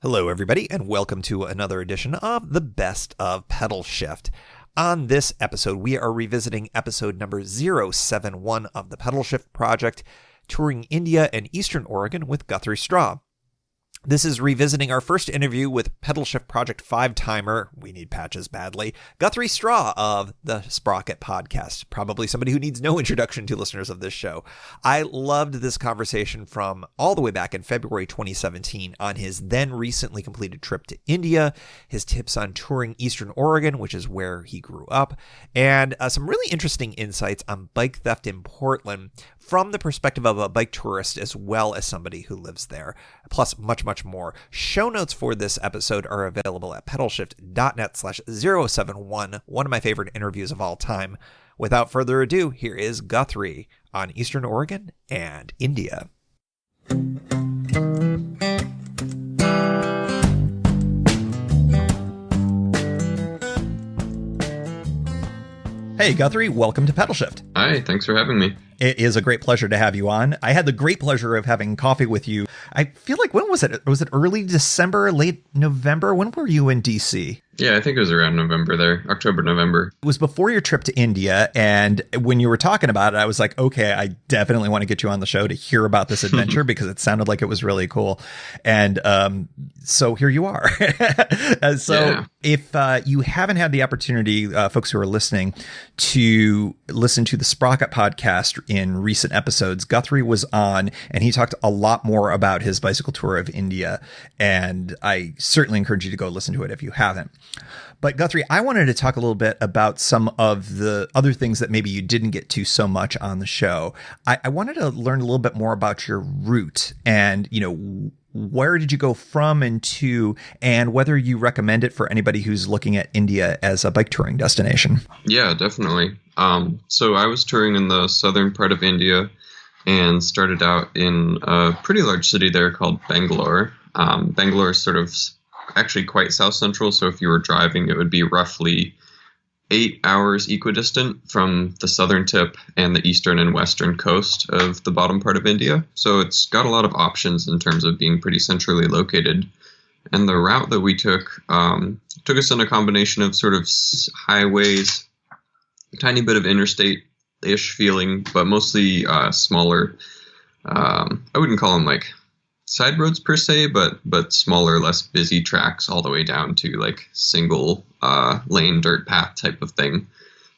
Hello, everybody, and welcome to another edition of the Best of Pedalshift. On this episode, we are revisiting episode number 071 of the Pedalshift project, touring India and Eastern Oregon with Guthrie Straw. This is revisiting our first interview with Pedalshift Project 5-timer, we need patches badly, Guthrie Straw of the Sprocket podcast, probably somebody who needs no introduction to listeners of this show. I loved this conversation from all the way back in February 2017 on his then recently completed trip to India, his tips on touring Eastern Oregon, which is where he grew up, and some really interesting insights on bike theft in Portland from the perspective of a bike tourist as well as somebody who lives there, plus much more. Show notes for this episode are available at pedalshift.net/071, one of my favorite interviews of all time. Without further ado, here is Guthrie on Eastern Oregon and India. Hey, Guthrie, welcome to Pedalshift. Hi, thanks for having me. It is a great pleasure to have you on. I had the great pleasure of having coffee with you. I feel like, when was it? Was it early December, late November? When were you in DC? Yeah, I think it was around November there, October, November. It was before your trip to India, and when you were talking about it, I was like, okay, I definitely want to get you on the show to hear about this adventure because it sounded like it was really cool. And so here you are. If you haven't had the opportunity, folks who are listening, to listen to the Sprocket podcast in recent episodes, Guthrie was on, and he talked a lot more about his bicycle tour of India, and I certainly encourage you to go listen to it if you haven't. But Guthrie, I wanted to talk a little bit about some of the other things that maybe you didn't get to so much on the show. I wanted to learn a little bit more about your route and, where did you go from and to, and whether you recommend it for anybody who's looking at India as a bike touring destination. Yeah, definitely. So I was touring in the southern part of India and started out in a pretty large city there called Bangalore. Bangalore is sort of actually quite south central, so if you were driving, it would be roughly 8 hours equidistant from the southern tip and the eastern and western coast of the bottom part of India. So it's got a lot of options in terms of being pretty centrally located. And the route that we took us in a combination of sort of highways, a tiny bit of interstate-ish feeling, but mostly smaller. I wouldn't call them like side roads per se, but smaller, less busy tracks all the way down to like single lane dirt path type of thing.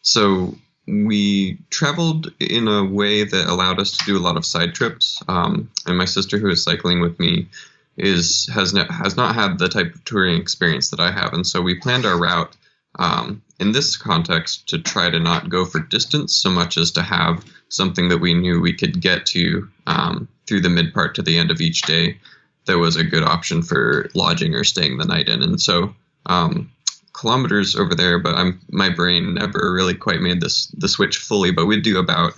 So we traveled in a way that allowed us to do a lot of side trips. And my sister, who is cycling with me, has not had the type of touring experience that I have, and so we planned our route in this context to try to not go for distance so much as to have something that we knew we could get to through the mid part to the end of each day that was a good option for lodging or staying the night in. And so kilometers over there, but my brain never really quite made the switch fully, but we'd do about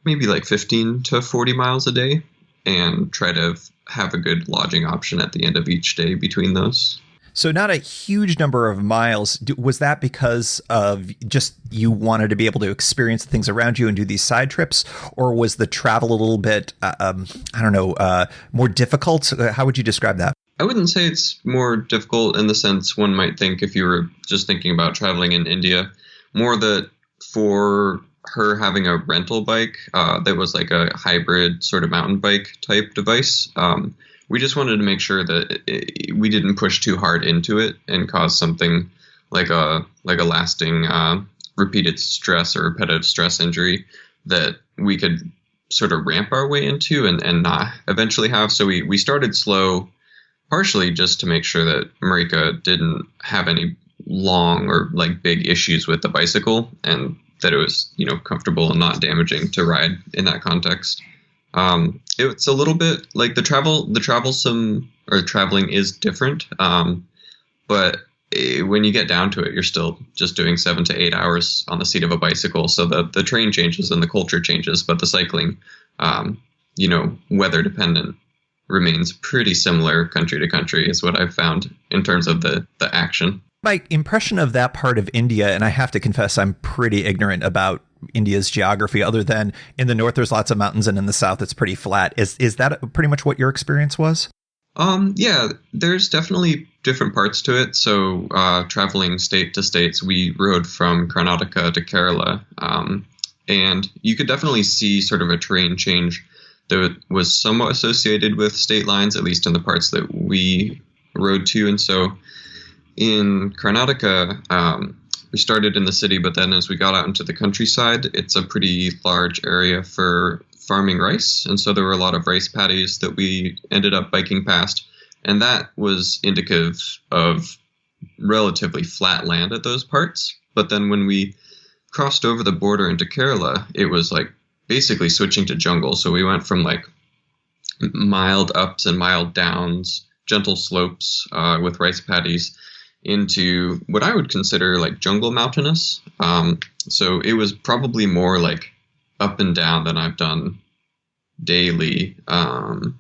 maybe like 15 to 40 miles a day and try to have a good lodging option at the end of each day between those. So not a huge number of miles. Was that because of just you wanted to be able to experience the things around you and do these side trips? Or was the travel a little bit, more difficult? How would you describe that? I wouldn't say it's more difficult in the sense one might think if you were just thinking about traveling in India. More that for her having a rental bike that was like a hybrid sort of mountain bike type device, we just wanted to make sure that we didn't push too hard into it and cause something like a lasting repeated stress or repetitive stress injury that we could sort of ramp our way into and not eventually have. So we started slow, partially just to make sure that Marika didn't have any long or like big issues with the bicycle and that it was, comfortable and not damaging to ride in that context. It's a little bit like the traveling is different. But when you get down to it, you're still just doing 7 to 8 hours on the seat of a bicycle. So the train changes and the culture changes, but the cycling, weather dependent remains pretty similar country to country is what I've found in terms of the action. My impression of that part of India, and I have to confess I'm pretty ignorant about India's geography, other than in the north there's lots of mountains and in the south it's pretty flat. Is that pretty much what your experience was? Yeah, there's definitely different parts to it. So, traveling state to states, we rode from Karnataka to Kerala, and you could definitely see sort of a terrain change that was somewhat associated with state lines, at least in the parts that we rode to. And so, in Karnataka, we started in the city, but then as we got out into the countryside, it's a pretty large area for farming rice. And so there were a lot of rice paddies that we ended up biking past. And that was indicative of relatively flat land at those parts. But then when we crossed over the border into Kerala, it was like basically switching to jungle. So we went from like mild ups and mild downs, gentle slopes with rice paddies, into what I would consider like jungle mountainous. So it was probably more like up and down than I've done daily. Than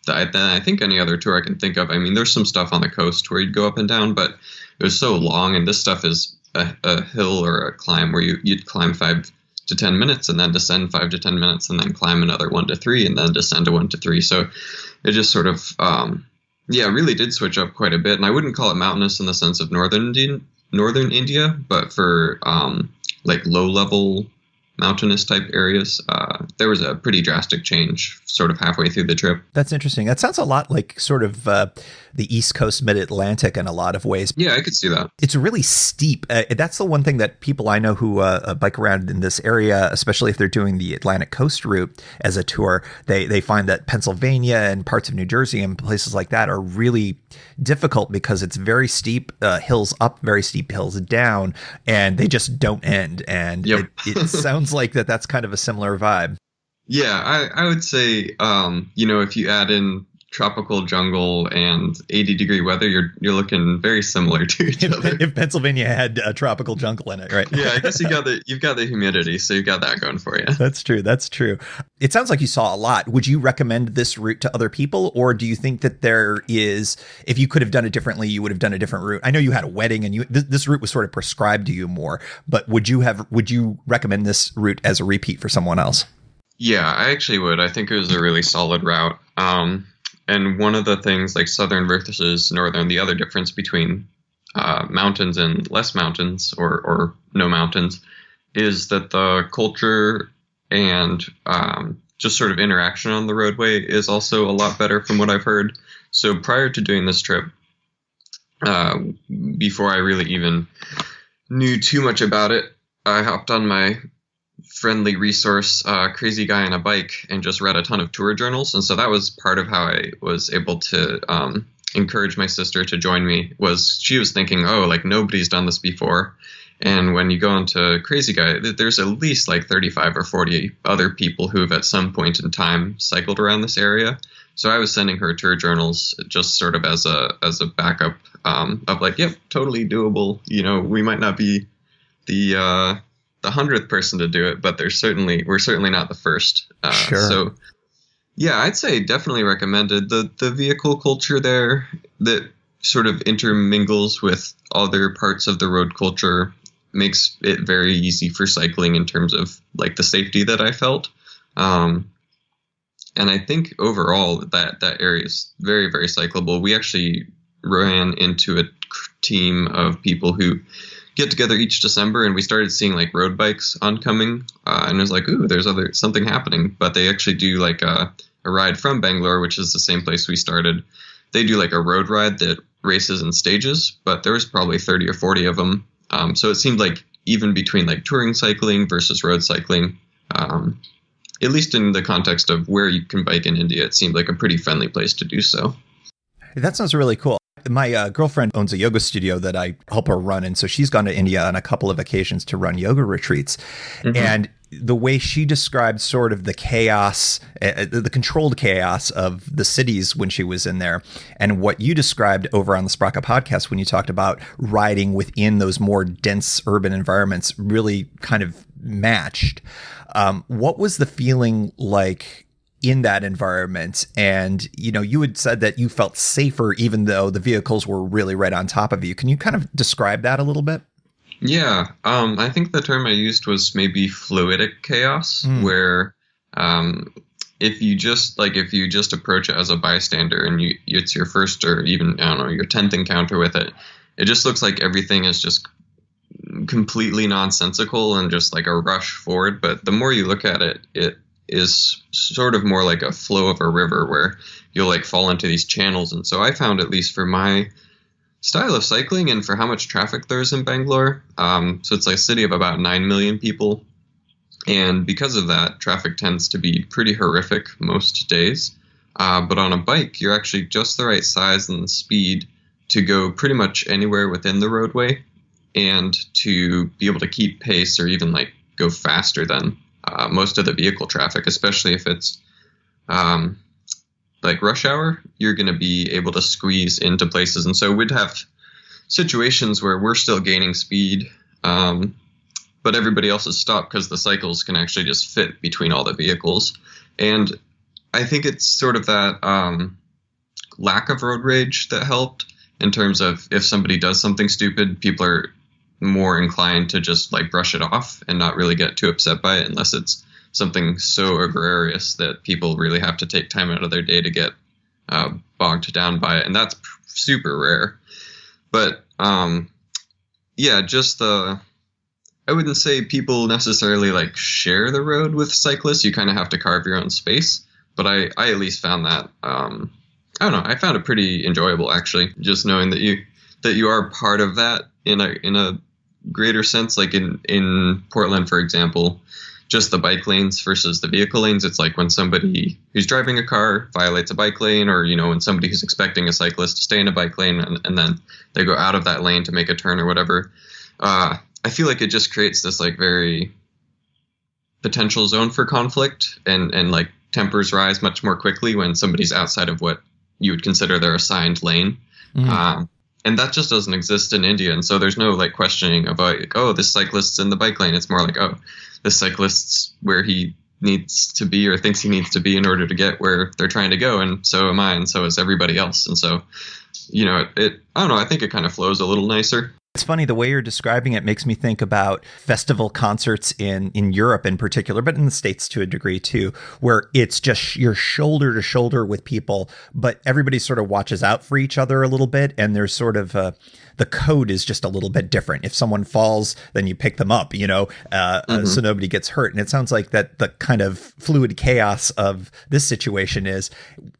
I think any other tour I can think of. I mean, there's some stuff on the coast where you'd go up and down, but it was so long, and this stuff is a hill or a climb where you'd climb 5 to 10 minutes and then descend 5 to 10 minutes and then climb another 1 to 3 and then descend to 1 to 3. So it just sort of, really did switch up quite a bit. And I wouldn't call it mountainous in the sense of northern India, but for like low level mountainous type areas, there was a pretty drastic change sort of halfway through the trip. That's interesting. That sounds a lot like sort of the East Coast mid-Atlantic in a lot of ways. Yeah, I could see that. It's really steep. That's the one thing that people I know who bike around in this area, especially if they're doing the Atlantic coast route as a tour, they find that Pennsylvania and parts of New Jersey and places like that are really difficult because it's very steep, hills up, very steep hills down, and they just don't end. And yep. it sounds like that's kind of a similar vibe. Yeah, I would say, if you add in tropical jungle and 80-degree weather, you're looking very similar to each other. If Pennsylvania had a tropical jungle in it, right? Yeah, I guess you've got the humidity, so you've got that going for you. That's true. It sounds like you saw a lot. Would you recommend this route to other people, or do you think that there is, if you could have done it differently, you would have done a different route? I know you had a wedding, and this route was sort of prescribed to you more, but would you recommend this route as a repeat for someone else? Yeah, I actually would. I think it was a really solid route. And one of the things, like southern versus northern, the other difference between mountains and less mountains or no mountains is that the culture and just sort of interaction on the roadway is also a lot better from what I've heard. So prior to doing this trip, before I really even knew too much about it, I hopped on my friendly resource, Crazy Guy on a Bike, and just read a ton of tour journals. And so that was part of how I was able to encourage my sister to join me. Was she was thinking, oh, like nobody's done this before. And when you go into Crazy Guy, there's at least like 35 or 40 other people who have at some point in time cycled around this area. So I was sending her tour journals just sort of as a backup of like, yep, totally doable. We might not be the 100th person to do it, but we're certainly not the first. Sure. So yeah, I'd say definitely recommended. The vehicle culture there that sort of intermingles with other parts of the road culture makes it very easy for cycling in terms of like the safety that I felt. And I think overall that area is very, very cyclable. We actually ran into a team of people who get together each December, and we started seeing like road bikes oncoming, and it was like, ooh, there's something happening. But they actually do like a ride from Bangalore, which is the same place we started. They do like a road ride that races in stages, but there was probably 30 or 40 of them. So it seemed like even between like touring cycling versus road cycling, at least in the context of where you can bike in India, it seemed like a pretty friendly place to do so. That sounds really cool. My girlfriend owns a yoga studio that I help her run. And so she's gone to India on a couple of occasions to run yoga retreats. Mm-hmm. And the way she described sort of the chaos, the controlled chaos of the cities when she was in there, and what you described over on the Sprocket podcast when you talked about riding within those more dense urban environments really kind of matched. What was the feeling like in that environment? And, you had said that you felt safer even though the vehicles were really right on top of you. Can you kind of describe that a little bit? Yeah. I think the term I used was maybe fluidic chaos, where if you just approach it as a bystander and it's your first or even, I don't know, your 10th encounter with it, it just looks like everything is just completely nonsensical and just like a rush forward. But the more you look at it, it is sort of more like a flow of a river where you'll like fall into these channels. And so I found, at least for my style of cycling and for how much traffic there is in Bangalore, so it's like a city of about 9 million people. And because of that, traffic tends to be pretty horrific most days. But on a bike, you're actually just the right size and speed to go pretty much anywhere within the roadway and to be able to keep pace or even like go faster than most of the vehicle traffic, especially if it's like rush hour. You're going to be able to squeeze into places. And so we'd have situations where we're still gaining speed, but everybody else has stopped because the cycles can actually just fit between all the vehicles. And I think it's sort of that lack of road rage that helped, in terms of if somebody does something stupid, people are more inclined to just like brush it off and not really get too upset by it, unless it's something so egregious that people really have to take time out of their day to get bogged down by it. And that's super rare. But yeah, just I wouldn't say people necessarily like share the road with cyclists. You kind of have to carve your own space. But I at least found that, I don't know, I found it pretty enjoyable, actually, just knowing that you are part of that in a greater sense. Like in Portland, for example, just the bike lanes versus the vehicle lanes. It's like when somebody who's driving a car violates a bike lane, or, you know, when somebody who's expecting a cyclist to stay in a bike lane and then they go out of that lane to make a turn or whatever. I feel like it just creates this like very potential zone for conflict, and like tempers rise much more quickly when somebody's outside of what you would consider their assigned lane. And that just doesn't exist in India. And so there's no like questioning about like, oh, this cyclist's in the bike lane. It's more like, oh, this cyclist's where he needs to be or thinks he needs to be in order to get where they're trying to go. And so am I. And so is everybody else. And so, you know, I don't know, I think it kind of flows a little nicer. It's funny, the way you're describing it makes me think about festival concerts in Europe in particular, but in the States to a degree too, where it's just you're shoulder to shoulder with people, but everybody sort of watches out for each other a little bit. And there's sort of the code is just a little bit different. If someone falls, then you pick them up, you know, so nobody gets hurt. And it sounds like that the kind of fluid chaos of this situation is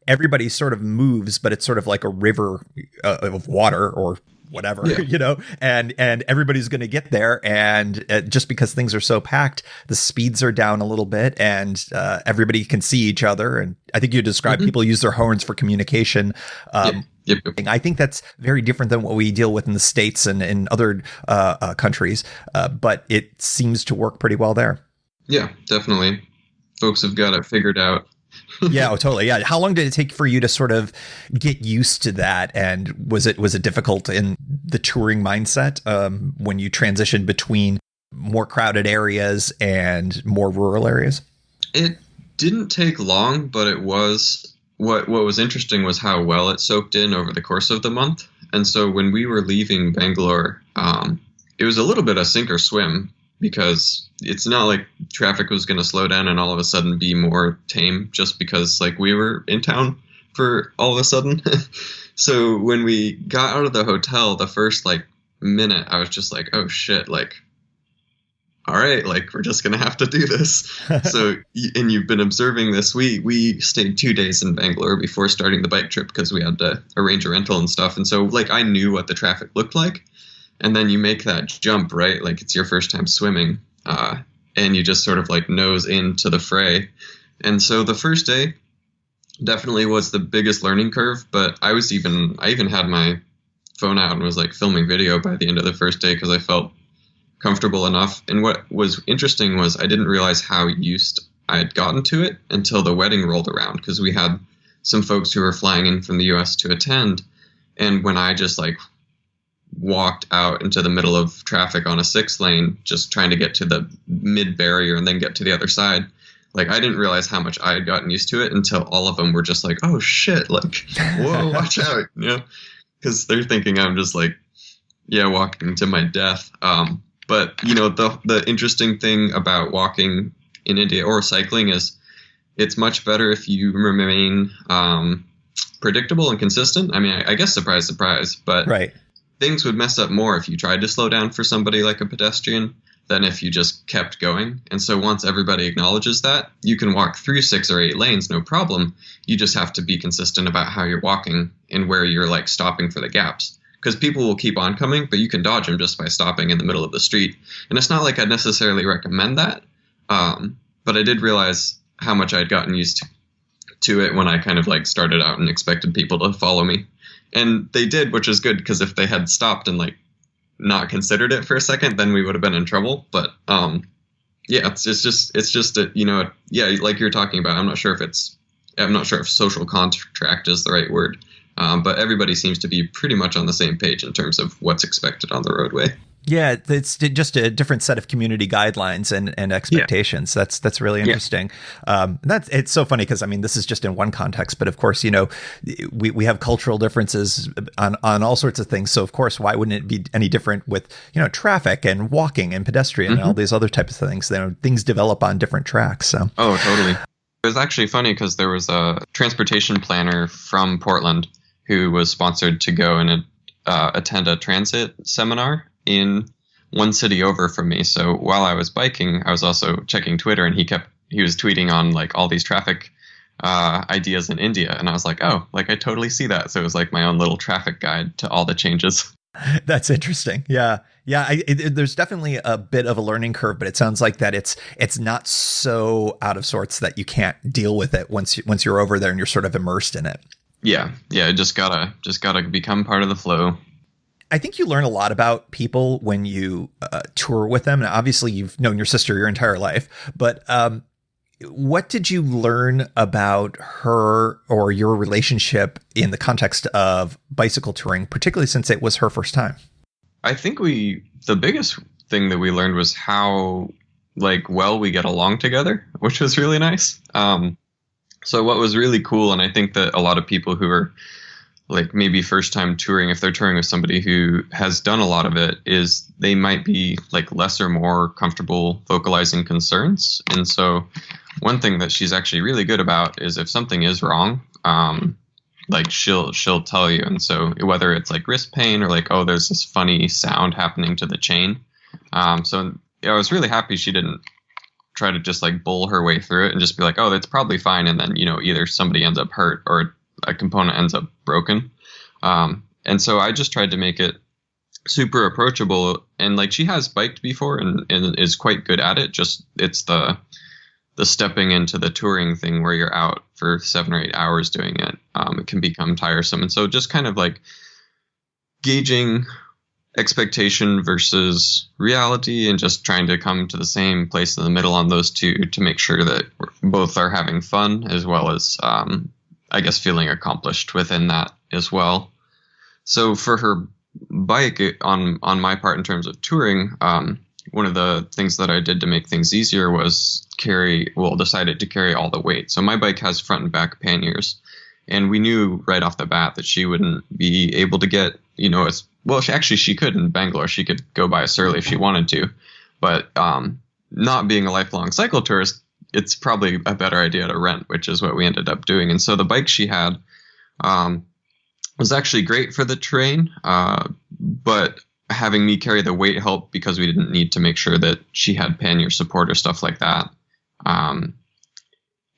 everybody sort of moves, but it's sort of like a river of water or whatever, you know, and everybody's going to get there. And just because things are so packed, the speeds are down a little bit and everybody can see each other. And I think you described people use their horns for communication. I think that's very different than what we deal with in the States and in other countries. But it seems to work pretty well there. Yeah, definitely. Folks have got it figured out. Yeah, oh, totally. Yeah. How long did it take for you to sort of get used to that? And was it difficult in the touring mindset when you transitioned between more crowded areas and more rural areas? It didn't take long, but it was what was interesting was how well it soaked in over the course of the month. And so when we were leaving Bangalore, it was a little bit of sink or swim, because it's not like traffic was going to slow down and all of a sudden be more tame just because like we were in town for all of a sudden. So when we got out of the hotel, the first like minute, I was just like, oh shit, like, all right, like we're just going to have to do this. So, and you've been observing this. We stayed 2 days in Bangalore before starting the bike trip because we had to arrange a rental and stuff. And so like I knew what the traffic looked like. And then you make that jump, right? Like it's your first time swimming, and you just sort of like nose into the fray. And so the first day definitely was the biggest learning curve. But I even had my phone out and was like filming video by the end of the first day because I felt comfortable enough. And what was interesting was I didn't realize how used I had gotten to it until the wedding rolled around, because we had some folks who were flying in from the US to attend. And when I just like walked out into the middle of traffic on a 6-lane, just trying to get to the mid barrier and then get to the other side, like I didn't realize how much I had gotten used to it until all of them were just like, oh shit, like, whoa, watch out, you know, because they're thinking I'm just like, yeah, walking to my death. But you know, the interesting thing about walking in India or cycling is It's much better if you remain predictable and consistent. I mean, I guess surprise, surprise, but Right. things would mess up more if you tried to slow down for somebody like a pedestrian than if you just kept going. And so once everybody acknowledges that, you can walk through 6 or 8 lanes, no problem. You just have to be consistent about how you're walking and where you're like stopping for the gaps. Because people will keep on coming, but you can dodge them just by stopping in the middle of the street. And it's not like I'd necessarily recommend that. But I did realize how much I'd gotten used to it when I kind of like started out and expected people to follow me. And they did, which is good, because if they had stopped and like not considered it for a second, then we would have been in trouble. But yeah, it's just a, you know, yeah, like you're talking about. I'm not sure if social contract is the right word, but everybody seems to be pretty much on the same page in terms of what's expected on the roadway. Yeah, it's just a different set of community guidelines and expectations. Yeah. That's really interesting. Yeah. It's so funny because, I mean, this is just in one context, but of course, you know, we have cultural differences on all sorts of things. So of course, why wouldn't it be any different with, you know, traffic and walking and pedestrian and all these other types of things? You know, things develop on different tracks. So. Oh, totally. It was actually funny because there was a transportation planner from Portland who was sponsored to go and attend a transit seminar in one city over from me. So while I was biking, I was also checking Twitter, and he was tweeting on like all these traffic ideas in India. And I was like, oh, like I totally see that. So it was like my own little traffic guide to all the changes. That's interesting. Yeah. Yeah. There's definitely a bit of a learning curve, but it sounds like that it's not so out of sorts that you can't deal with it once you're over there and you're sort of immersed in it. Yeah. Yeah. Just gotta become part of the flow. I think you learn a lot about people when you tour with them. And obviously you've known your sister your entire life, but what did you learn about her or your relationship in the context of bicycle touring, particularly since it was her first time? I think the biggest thing that we learned was how like well we get along together, which was really nice. So what was really cool, and I think that a lot of people who are like maybe first time touring, if they're touring with somebody who has done a lot of it, is they might be like less or more comfortable vocalizing concerns. And so one thing that she's actually really good about is if something is wrong, like she'll tell you. And so whether it's like wrist pain or like, oh, there's this funny sound happening to the chain. So I was really happy she didn't try to just like bull her way through it and just be like, oh, that's probably fine. And then, you know, either somebody ends up hurt or a component ends up broken. And so I just tried to make it super approachable. And like she has biked before and is quite good at it. Just it's the stepping into the touring thing where you're out for 7 or 8 hours doing it. It can become tiresome. And so just kind of like gauging expectation versus reality and just trying to come to the same place in the middle on those two to make sure that both are having fun as well as I guess feeling accomplished within that as well. So for her bike, on my part in terms of touring, one of the things that I did to make things easier was decided to carry all the weight. So my bike has front and back panniers, and we knew right off the bat that she wouldn't be able to get, you know, as well. She could in Bangalore. She could go by us early if she wanted to, but not being a lifelong cycle tourist, it's probably a better idea to rent, which is what we ended up doing. And so the bike she had was actually great for the terrain, but having me carry the weight helped because we didn't need to make sure that she had pannier support or stuff like that. And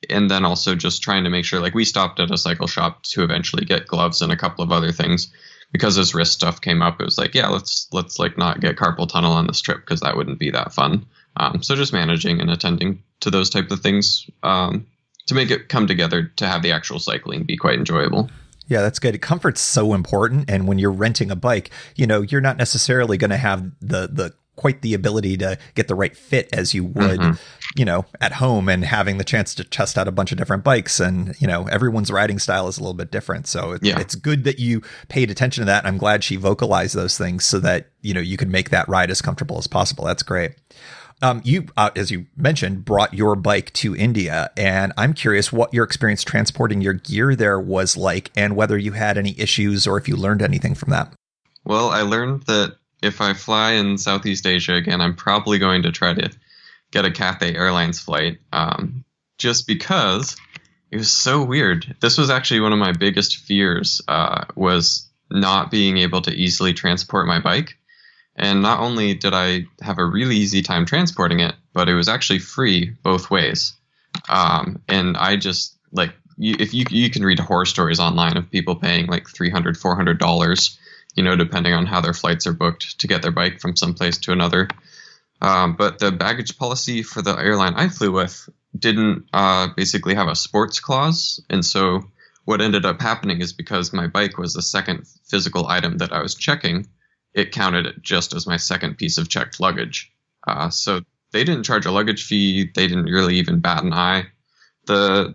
then also just trying to make sure, like we stopped at a cycle shop to eventually get gloves and a couple of other things because as wrist stuff came up, it was like, yeah, let's like not get carpal tunnel on this trip because that wouldn't be that fun. So just managing and attending to those type of things to make it come together to have the actual cycling be quite enjoyable. Yeah, that's good. Comfort's so important. And when you're renting a bike, you know, you're not necessarily going to have the quite the ability to get the right fit as you would, you know, at home and having the chance to test out a bunch of different bikes. And, you know, everyone's riding style is a little bit different. So it's good that you paid attention to that. And I'm glad she vocalized those things so that, you know, you could make that ride as comfortable as possible. That's great. You, as you mentioned, brought your bike to India, and I'm curious what your experience transporting your gear there was like and whether you had any issues or if you learned anything from that. Well, I learned that if I fly in Southeast Asia again, I'm probably going to try to get a Cathay Airlines flight just because it was so weird. This was actually one of my biggest fears, was not being able to easily transport my bike. And not only did I have a really easy time transporting it, but it was actually free both ways. And I just, like, if you can read horror stories online of people paying like $300, $400, depending on how their flights are booked to get their bike from some place to another. But the baggage policy for the airline I flew with didn't basically have a sports clause. And so what ended up happening is, because my bike was the second physical item that I was checking, it counted it just as my second piece of checked luggage. So they didn't charge a luggage fee. They didn't really even bat an eye. The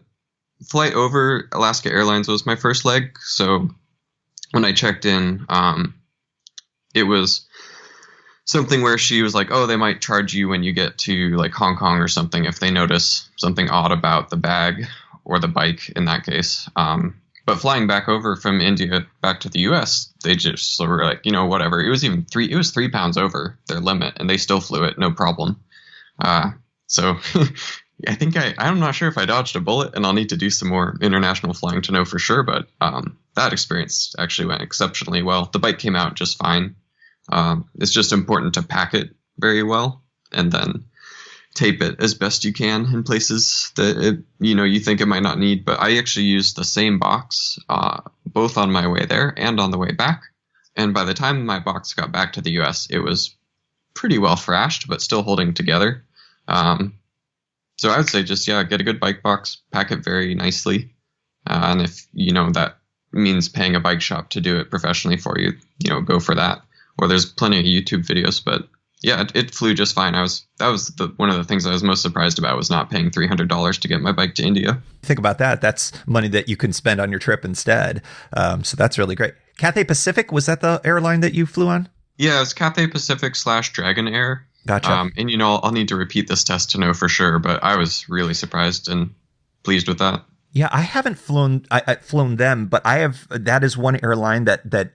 flight over Alaska Airlines was my first leg. So when I checked in, it was something where she was like, oh, they might charge you when you get to like Hong Kong or something if they notice something odd about the bag or the bike in that case. But flying back over from India back to the US, they just were like, whatever. It was 3 pounds over their limit, and they still flew it, no problem. So I think I'm not sure if I dodged a bullet, and I'll need to do some more international flying to know for sure. But that experience actually went exceptionally well. The bike came out just fine. It's just important to pack it very well, and then tape it as best you can in places that you think it might not need. But I actually used the same box both on my way there and on the way back. And by the time my box got back to the US, it was pretty well thrashed, but still holding together. So I would say just, get a good bike box, pack it very nicely. And if, that means paying a bike shop to do it professionally for you, go for that. Or there's plenty of YouTube videos, but yeah, it flew just fine. That was one of the things I was most surprised about, was not paying $300 to get my bike to India. Think about that. That's money that you can spend on your trip instead. So that's really great. Cathay Pacific, was that the airline that you flew on? Yeah, it's Cathay Pacific / Dragon Air. Gotcha. And I'll need to repeat this test to know for sure, but I was really surprised and pleased with that. Yeah, I haven't flown them, but that is one airline that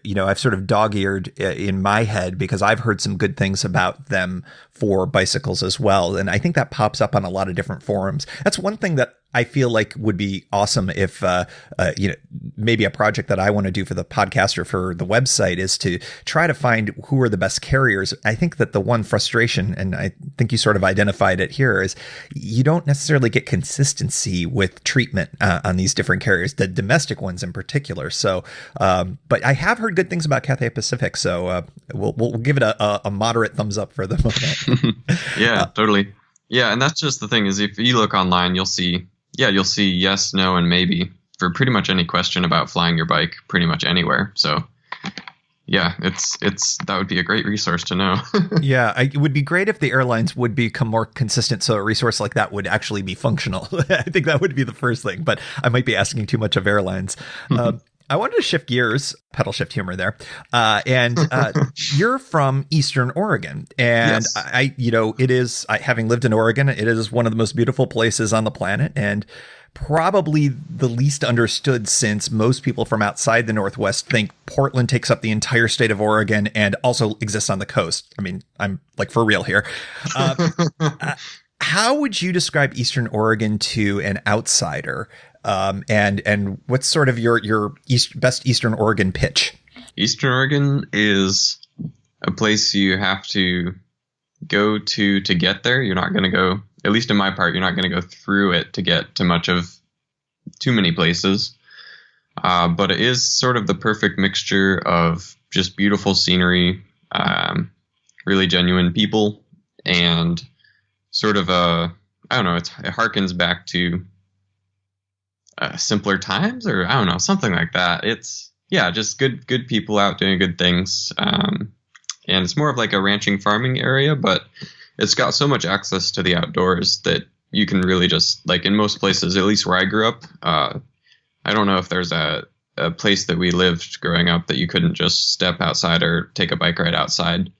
I've sort of dog-eared in my head, because I've heard some good things about them for bicycles as well. And I think that pops up on a lot of different forums. That's one thing that I feel like would be awesome if, maybe a project that I want to do for the podcast or for the website is to try to find who are the best carriers. I think that the one frustration, and I think you sort of identified it here, is you don't necessarily get consistency with treatment on these different carriers, the domestic ones in particular. So, but I have heard good things about Cathay Pacific. So we'll give it a moderate thumbs up for the moment. Yeah, totally. Yeah, and that's just the thing, is if you look online, you'll see yes, no, and maybe for pretty much any question about flying your bike pretty much anywhere. So yeah, it's that would be a great resource to know. Yeah, it would be great if the airlines would become more consistent, so a resource like that would actually be functional. I think that would be the first thing, but I might be asking too much of airlines. I wanted to shift gears, pedal shift humor there. And you're from Eastern Oregon. And yes. Having lived in Oregon, it is one of the most beautiful places on the planet, and probably the least understood, since most people from outside the Northwest think Portland takes up the entire state of Oregon and also exists on the coast. I mean, I'm like for real here. How would you describe Eastern Oregon to an outsider? And what's sort of your best Eastern Oregon pitch? Eastern Oregon is a place you have to go to get there. You're not going to go, at least in my part, you're not going to go through it to get to too many places. But it is sort of the perfect mixture of just beautiful scenery, really genuine people, and sort of it harkens back to simpler times, or I don't know, something like that. It's just good people out doing good things. And it's more of like a ranching farming area, but it's got so much access to the outdoors that you can really just, like in most places, at least where I grew up, I don't know if there's a place that we lived growing up that you couldn't just step outside or take a bike ride outside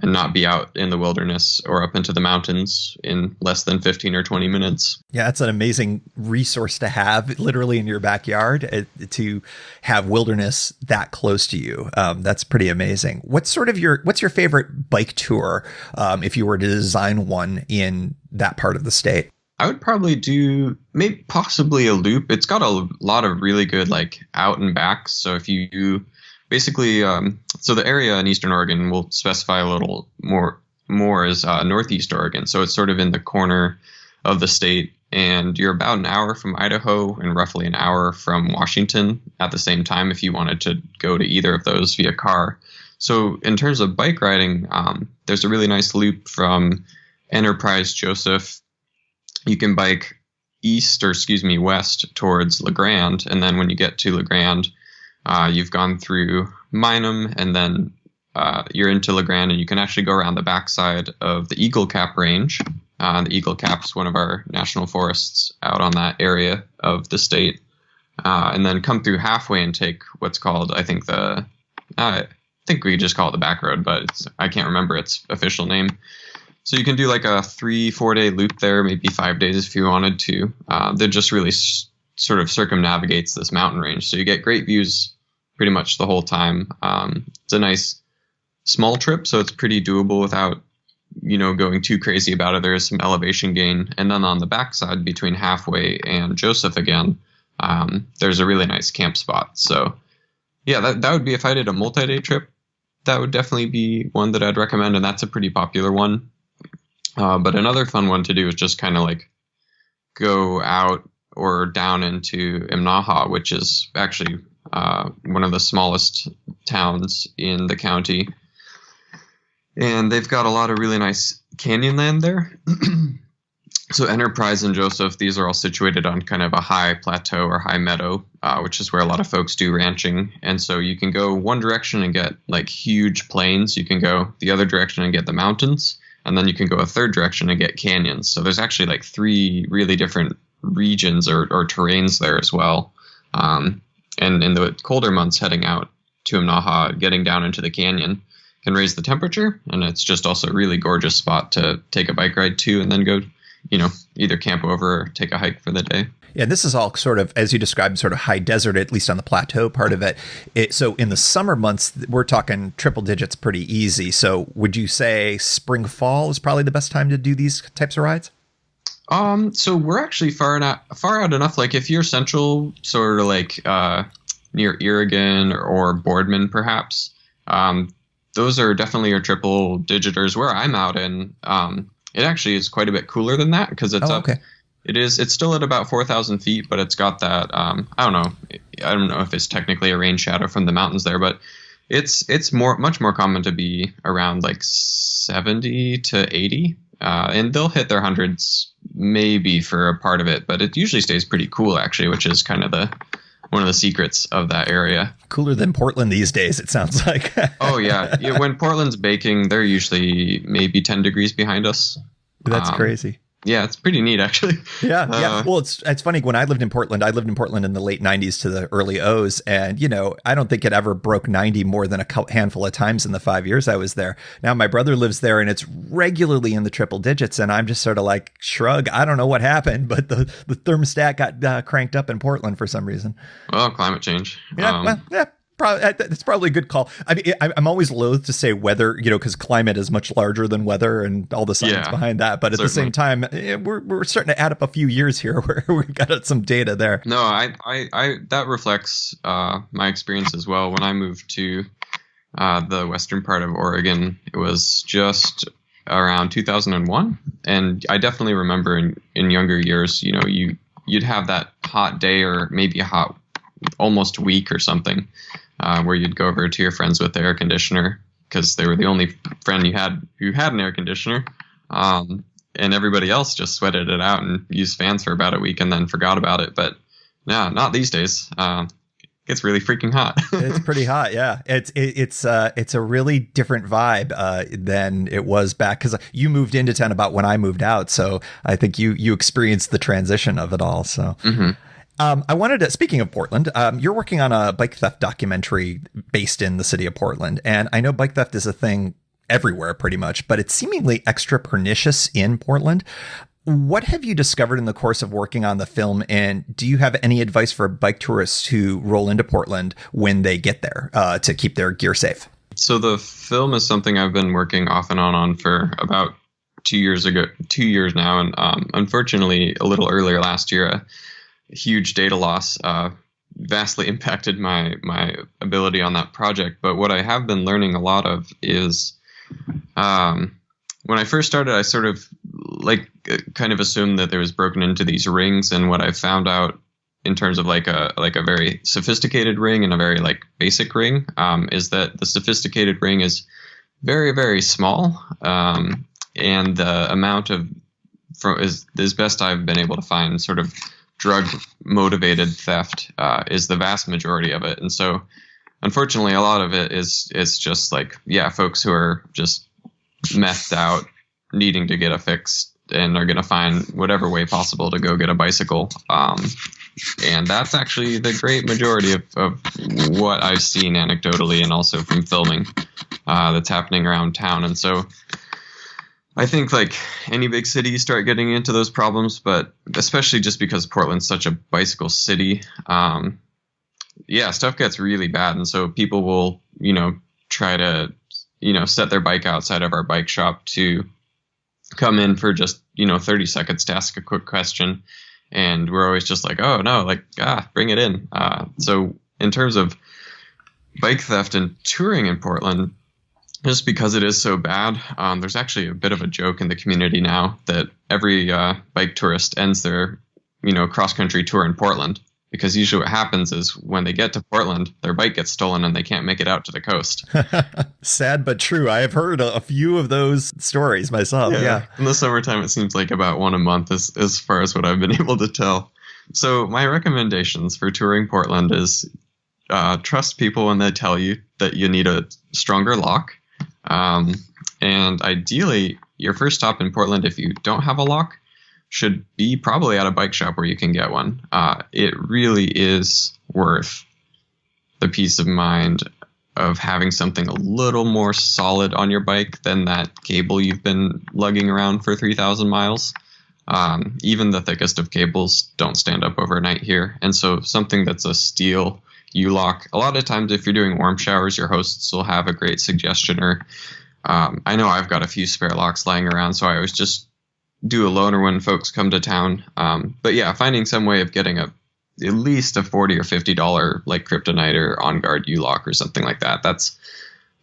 and not be out in the wilderness or up into the mountains in less than 15 or 20 minutes. Yeah, that's an amazing resource to have literally in your backyard, to have wilderness that close to you. That's pretty amazing. What's your favorite bike tour if you were to design one in that part of the state? I would probably do maybe possibly a loop. It's got a lot of really good like out and backs. So if you basically, so the area in Eastern Oregon will specify a little more as Northeast Oregon. So it's sort of in the corner of the state, and you're about an hour from Idaho and roughly an hour from Washington at the same time if you wanted to go to either of those via car. So in terms of bike riding, there's a really nice loop from Enterprise Joseph. You can bike west towards La Grande, and then when you get to La Grande, you've gone through Minam, and then you're into La Grande, and you can actually go around the backside of the Eagle Cap Range. The Eagle Cap is one of our national forests out on that area of the state, and then come through halfway and take what's called, I think we just call it the back road, but I can't remember its official name. So you can do like a 3-4 day loop there, maybe 5 days if you wanted to. That just really sort of circumnavigates this mountain range. So you get great views pretty much the whole time. It's a nice small trip, so it's pretty doable without, going too crazy about it. There is some elevation gain. And then on the backside between Halfway and Joseph again, there's a really nice camp spot. So yeah, that would be, if I did a multi-day trip, that would definitely be one that I'd recommend. And that's a pretty popular one. But another fun one to do is just kind of like go out or down into Imnaha, which is actually one of the smallest towns in the county. And they've got a lot of really nice canyon land there. So Enterprise and Joseph, these are all situated on kind of a high plateau or high meadow, which is where a lot of folks do ranching. And so you can go one direction and get like huge plains. You can go the other direction and get the mountains. And then you can go a third direction and get canyons. So there's actually like 3 really different regions or terrains there as well. And in the colder months, heading out to Imnaha, getting down into the canyon can raise the temperature. And it's just also a really gorgeous spot to take a bike ride to and then go, either camp over or take a hike for the day. Yeah, this is all sort of, as you described, sort of high desert, at least on the plateau part of it. So in the summer months, we're talking triple digits pretty easy. So would you say spring, fall is probably the best time to do these types of rides? So we're actually far out enough. Like if you're central, sort of like near Irrigan or Boardman, perhaps, those are definitely your triple digiters. Where I'm out in, it actually is quite a bit cooler than that because it's up. Okay. It's still at about 4,000 feet, but it's got that, I don't know if it's technically a rain shadow from the mountains there, but it's much more common to be around like 70 to 80, and they'll hit their hundreds maybe for a part of it, but it usually stays pretty cool actually, which is kind of one of the secrets of that area. Cooler than Portland these days, it sounds like. Oh yeah. When Portland's baking, they're usually maybe 10 degrees behind us. That's crazy. Yeah, it's pretty neat, actually. Yeah. Well, it's funny. When I lived in Portland in the late 90s to the early O's. And, I don't think it ever broke 90 more than a handful of times in the 5 years I was there. Now, my brother lives there and it's regularly in the triple digits. And I'm just sort of like, shrug. I don't know what happened, but the thermostat got cranked up in Portland for some reason. Well, climate change. Yeah. It's probably a good call. I mean, I'm always loath to say weather, because climate is much larger than weather and all the science behind that. But at the same time, we're starting to add up a few years here where we've got some data there. No, I that reflects my experience as well. When I moved to the western part of Oregon, it was just around 2001, and I definitely remember in younger years, you'd have that hot day or maybe a hot almost week or something. Where you'd go over to your friends with the air conditioner because they were the only friend you had who had an air conditioner. And everybody else just sweated it out and used fans for about a week and then forgot about it. But yeah, not these days. It's really freaking hot. It's pretty hot. Yeah. It's a really different vibe than it was back because you moved into town about when I moved out. So I think you experienced the transition of it all. So. Mm-hmm. I wanted to, speaking of Portland, you're working on a bike theft documentary based in the city of Portland. And I know bike theft is a thing everywhere pretty much, but it's seemingly extra pernicious in Portland. What have you discovered in the course of working on the film? And do you have any advice for bike tourists who roll into Portland when they get there to keep their gear safe? So the film is something I've been working off and on for about 2 years now, and unfortunately, a little earlier last year, a huge data loss vastly impacted my ability on that project. But what I have been learning a lot of is, when I first started, I sort of kind of assumed that there was broken into these rings, and what I found out in terms of like a very sophisticated ring and a very basic ring is that the sophisticated ring is very, very small, and the amount of is best I've been able to find sort of drug motivated theft is the vast majority of it. And so unfortunately a lot of it is just folks who are just methed out, needing to get a fix, and are going to find whatever way possible to go get a bicycle. And that's actually the great majority of what I've seen anecdotally and also from filming that's happening around town. And so I think any big city, you start getting into those problems, but especially just because Portland's such a bicycle city, stuff gets really bad. And so people will, try to, set their bike outside of our bike shop to come in for just, 30 seconds to ask a quick question. And we're always just oh no, bring it in. So in terms of bike theft and touring in Portland, just because it is so bad, there's actually a bit of a joke in the community now that every bike tourist ends their, cross-country tour in Portland, because usually what happens is when they get to Portland, their bike gets stolen and they can't make it out to the coast. Sad but true. I have heard a few of those stories myself. Yeah. In the summertime, it seems like about one a month as far as what I've been able to tell. So my recommendations for touring Portland is trust people when they tell you that you need a stronger lock. And ideally, your first stop in Portland, if you don't have a lock, should be probably at a bike shop where you can get one. It really is worth the peace of mind of having something a little more solid on your bike than that cable you've been lugging around for 3,000 miles. Even the thickest of cables don't stand up overnight here. And so something that's a steel U-lock. A lot of times if you're doing warm showers, your hosts will have a great suggestion, or I know I've got a few spare locks lying around, so I always just do a loaner when folks come to town. But yeah, finding some way of getting at least a $40 or $50 Kryptonite or On Guard U-lock or something like that. That's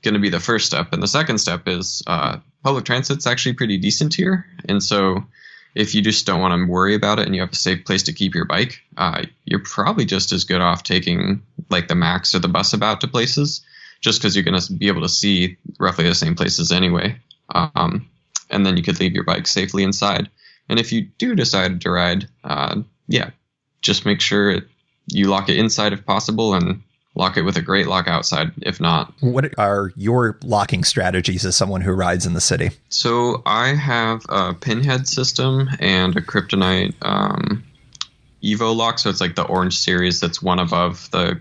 going to be the first step. And the second step is public transit's actually pretty decent here. And so if you just don't want to worry about it and you have a safe place to keep your bike, you're probably just as good off taking the Max or the bus about to places, just because you're going to be able to see roughly the same places anyway. And then you could leave your bike safely inside. And if you do decide to ride, just make sure you lock it inside if possible, and lock it with a great lock outside if not. What are your locking strategies as someone who rides in the city? So I have a pinhead system and a Kryptonite Evo lock. So it's the orange series that's one above the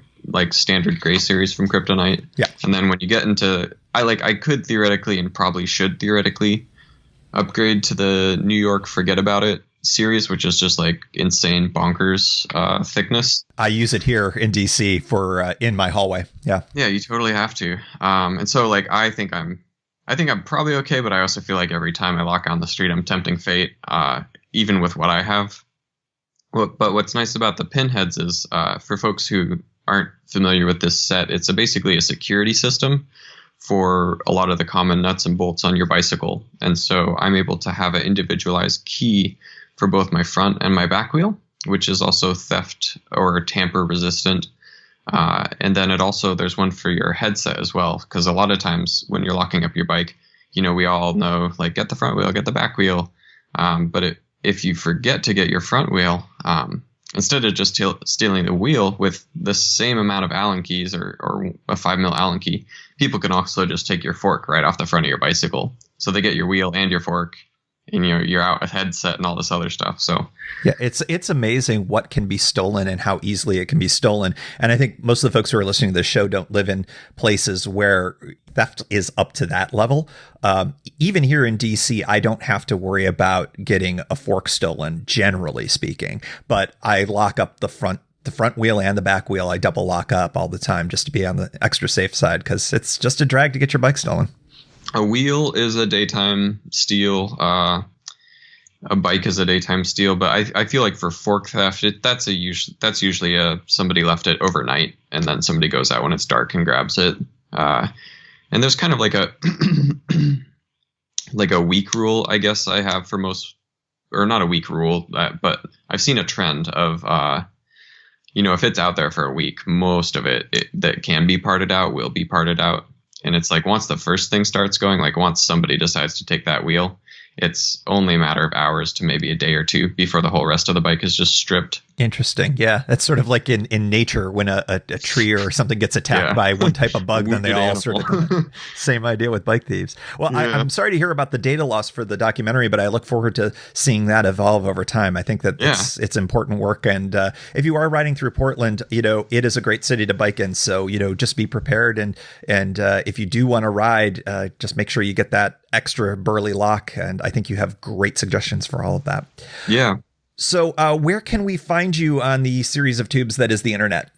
standard gray series from Kryptonite. Yeah. And then when you get into, I could theoretically and probably should theoretically upgrade to the New York Forget About It series, which is just insane bonkers thickness. I use it here in DC for in my hallway. Yeah. Yeah, you totally have to. And so I think I'm probably okay, but I also feel like every time I lock on the street, I'm tempting fate, even with what I have. But what's nice about the pinheads is for folks who aren't familiar with this set, it's basically a security system for a lot of the common nuts and bolts on your bicycle. And so I'm able to have an individualized key for both my front and my back wheel, which is also theft or tamper resistant. And then there's one for your headset as well, because a lot of times when you're locking up your bike, we all know, get the front wheel, get the back wheel. But if you forget to get your front wheel, instead of just stealing the wheel with the same amount of Allen keys or a 5mm Allen key, people can also just take your fork right off the front of your bicycle. So they get your wheel and your fork, and you're out with headset and all this other stuff. So yeah, it's amazing what can be stolen and how easily it can be stolen. And I think most of the folks who are listening to this show don't live in places where theft is up to that level. Even here in DC, I don't have to worry about getting a fork stolen, generally speaking, but I lock up the front wheel and the back wheel. I double lock up all the time just to be on the extra safe side, because it's just a drag to get your bike stolen. A wheel is a daytime steal. A bike is a daytime steal, but I feel like for fork theft, that's usually somebody left it overnight, and then somebody goes out when it's dark and grabs it. And there's kind of like a like a week rule, I guess I have for most, or not a week rule, but I've seen a trend of if it's out there for a week, most of it that can be parted out will be parted out. And it's like once the first thing starts going, like once somebody decides to take that wheel, it's only a matter of hours to maybe a day or two before the whole rest of the bike is just stripped. Interesting. Yeah. That's sort of like in nature when a tree or something gets attacked by one type of bug, then they all sort of same idea with bike thieves. Well, yeah. I'm sorry to hear about the data loss for the documentary, but I look forward to seeing that evolve over time. I think that it's important work. And if you are riding through Portland, it is a great city to bike in. So, just be prepared. And if you do want to ride, just make sure you get that extra burly lock. And I think you have great suggestions for all of that. Yeah. So where can we find you on the series of tubes that is the internet?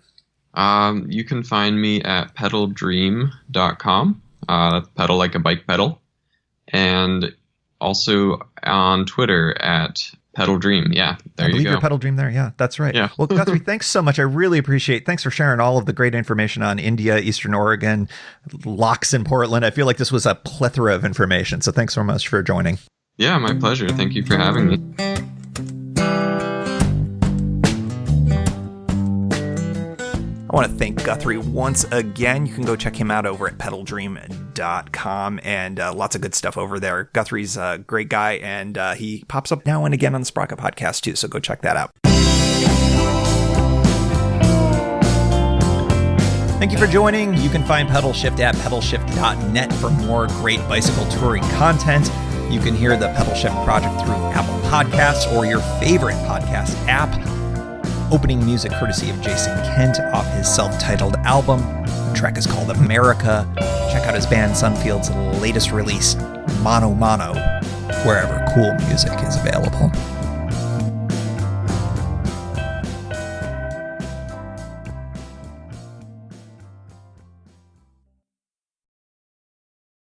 You can find me at pedaldream.com. That's pedal like a bike pedal. And also on Twitter at pedaldream. Yeah, there you go. I believe you're Pedaldream there. Yeah, that's right. Yeah. Well, Guthrie, thanks so much. I really appreciate. Thanks for sharing all of the great information on India, Eastern Oregon, locks in Portland. I feel like this was a plethora of information. So thanks so much for joining. Yeah, my pleasure. Thank you for having me. I want to thank Guthrie once again. You can go check him out over at pedaldream.com and lots of good stuff over there. Guthrie's a great guy, and he pops up now and again on the Sprocket podcast too, so go check that out. Thank you for joining. You can find Pedalshift at pedalshift.net for more great bicycle touring content. You can hear the Pedalshift project through Apple Podcasts or your favorite podcast app. Opening music courtesy of Jason Kent off his self-titled album. The track is called America. Check out his band Sunfield's latest release, Mono Mono, wherever cool music is available.